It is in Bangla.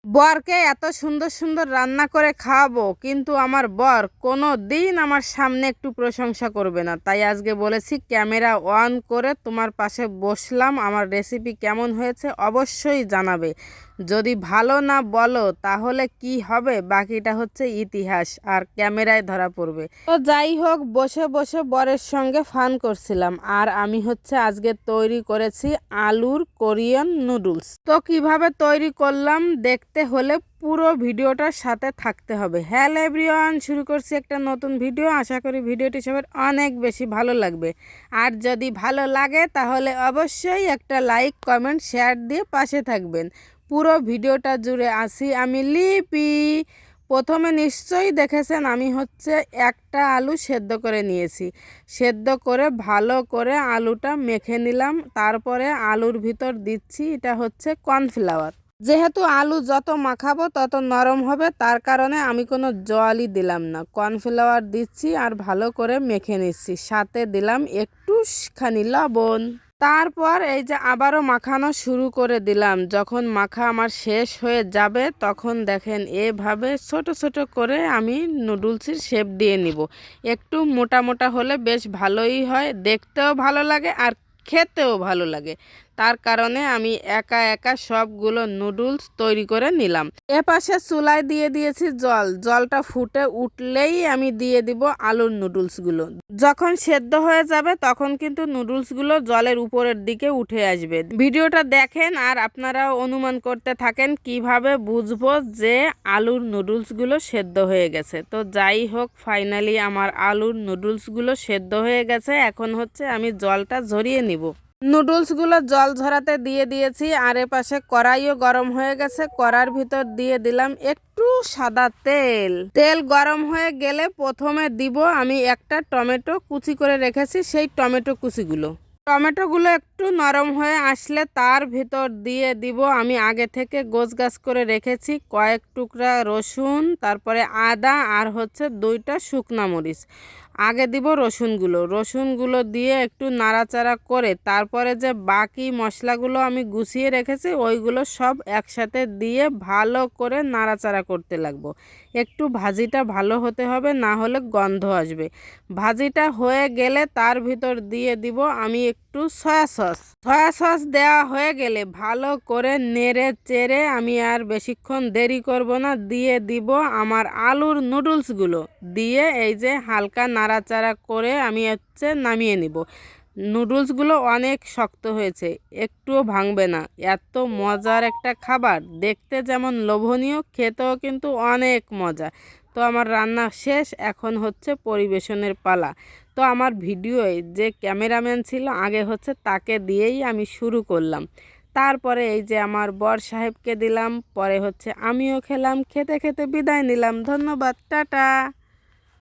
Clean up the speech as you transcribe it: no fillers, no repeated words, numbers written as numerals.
বরকে এত সুন্দর সুন্দর রান্না করে খাওয়াবো, কিন্তু আমার বর কোনো দিন আমার সামনে একটু প্রশংসা করবে না। তাই আজকে বলেছি ক্যামেরা অন করে তোমার পাশে বসলাম, আমার রেসিপি কেমন হয়েছে অবশ্যই জানাবে। যদি ভালো না বলো তাহলে কি হবে, বাকিটা হচ্ছে ইতিহাস আর ক্যামেরায় ধরা পড়বে। তো যাই হোক, বসে বসে বরের সঙ্গে ফান করছিলাম। আর আমি হচ্ছে আজকে তৈরি করেছি আলুর কোরিয়ান নুডলস। তো কিভাবে তৈরি করলাম দেখতে হলে পুরো ভিডিওটার সাথে থাকতে হবে। হ্যালো এভরিওয়ান, শুরু করছি একটা নতুন ভিডিও। আশা করি ভিডিওটি সবার অনেক বেশি ভালো লাগবে। আর যদি ভালো লাগে তাহলে অবশ্যই একটা লাইক কমেন্ট শেয়ার দিয়ে পাশে থাকবেন। পুরো ভিডিওটা জুড়ে আসি আমি লিপি। প্রথমে নিশ্চয়ই দেখেছেন আমি হচ্ছে একটা আলু সেদ্ধ করে নিয়েছি। সেদ্ধ করে ভালো করে আলুটা মেখে নিলাম। তারপরে আলুর ভিতর দিচ্ছি এটা হচ্ছে কর্নফ্লাওয়ার। যেহেতু আলু যত মাখাবো তত নরম হবে, তার কারণে আমি কোনো জলই দিলাম না, কর্নফ্লাওয়ার দিচ্ছি আর ভালো করে মেখে নিচ্ছি। সাথে দিলাম একটুখানি লবণ। তারপর এই যে আবারও মাখানো শুরু করে দিলাম। যখন মাখা আমার শেষ হয়ে যাবে তখন দেখেন এভাবে ছোট ছোট করে আমি নুডলসের শেপ দিয়ে নিব। একটু মোটা মোটা হলে বেশ ভালোই হয়, দেখতেও ভালো লাগে আর খেতেও ভালো লাগে। তার কারণে আমি একা একা সবগুলো নুডলস তৈরি করে নিলাম। এপাশে চুলায় দিয়ে দিয়েছি জল। জলটা ফুটে উঠলেই আমি দিয়ে দিব আলুর নুডলসগুলো। যখন সেদ্ধ হয়ে যাবে তখন কিন্তু নুডলসগুলো জলের উপরের দিকে উঠে আসবে। ভিডিওটা দেখেন আর আপনারাও অনুমান করতে থাকেন কিভাবে বুঝবো যে আলুর নুডলসগুলো সেদ্ধ হয়ে গেছে। তো যাই হোক, ফাইনালি আমার আলুর নুডলসগুলো সেদ্ধ হয়ে গেছে। এখন হচ্ছে আমি জলটা ঝরিয়ে নিব। নুডলসগুলো জল ঝরাতে দিয়ে দিয়েছি। আর এপাশে কড়াইও গরম হয়ে গেছে। কড়ার ভিতর দিয়ে দিলাম একটু সাদা তেল। তেল গরম হয়ে গেলে প্রথমে দিব আমি একটা টমেটো কুচি করে রেখেছি, সেই টমেটো কুচিগুলো। টমেটোগুলো একটু নরম হয়ে আসলে তার ভিতর দিয়ে দিব আমি আগে থেকে গোছগাছ করে রেখেছি কয়েক টুকরা রসুন, তারপরে আদা আর হচ্ছে 2টা শুকনা মরিচ। আগে দিব রসুনগুলো দিয়ে একটু নাড়াচাড়া করে তারপরে যে বাকি মশলাগুলো আমি গুছিয়ে রেখেছি ওইগুলো সব একসাথে দিয়ে ভালো করে নাড়াচাড়া করতে লাগবো। একটু ভাজিটা ভালো হতে হবে, না হলে গন্ধ আসবে। ভাজিটা হয়ে গেলে তার ভিতর দিয়ে দিব আমি একটু সয়া সস দেওয়া হয়ে গেলে ভালো করে নেড়ে চেড়ে আমি আর বেশিক্ষণ দেরি করব না, দিয়ে দিব আমার আলুর নুডলসগুলো। দিয়ে এই যে হালকা নাড়াচাড়া করে আমি হচ্ছে নামিয়ে নিব। নুডলসগুলো অনেক শক্ত হয়েছে, একটুও ভাঙবে না। এত মজার একটা খাবার, দেখতে যেমন লোভনীয়, খেতেও কিন্তু অনেক মজা। তো আমার রান্না শেষ, এখন হচ্ছে পরিবেশনের পালা। তো আমার ভিডিওয়ে যে ক্যামেরাম্যান ছিল আগে হচ্ছে তাকে দিয়েই আমি শুরু করলাম। তারপরে এই যে আমার বর সাহেবকে দিলাম, পরে হচ্ছে আমিও খেলাম। খেতে খেতে বিদায় নিলাম। ধন্যবাদ, টাটা।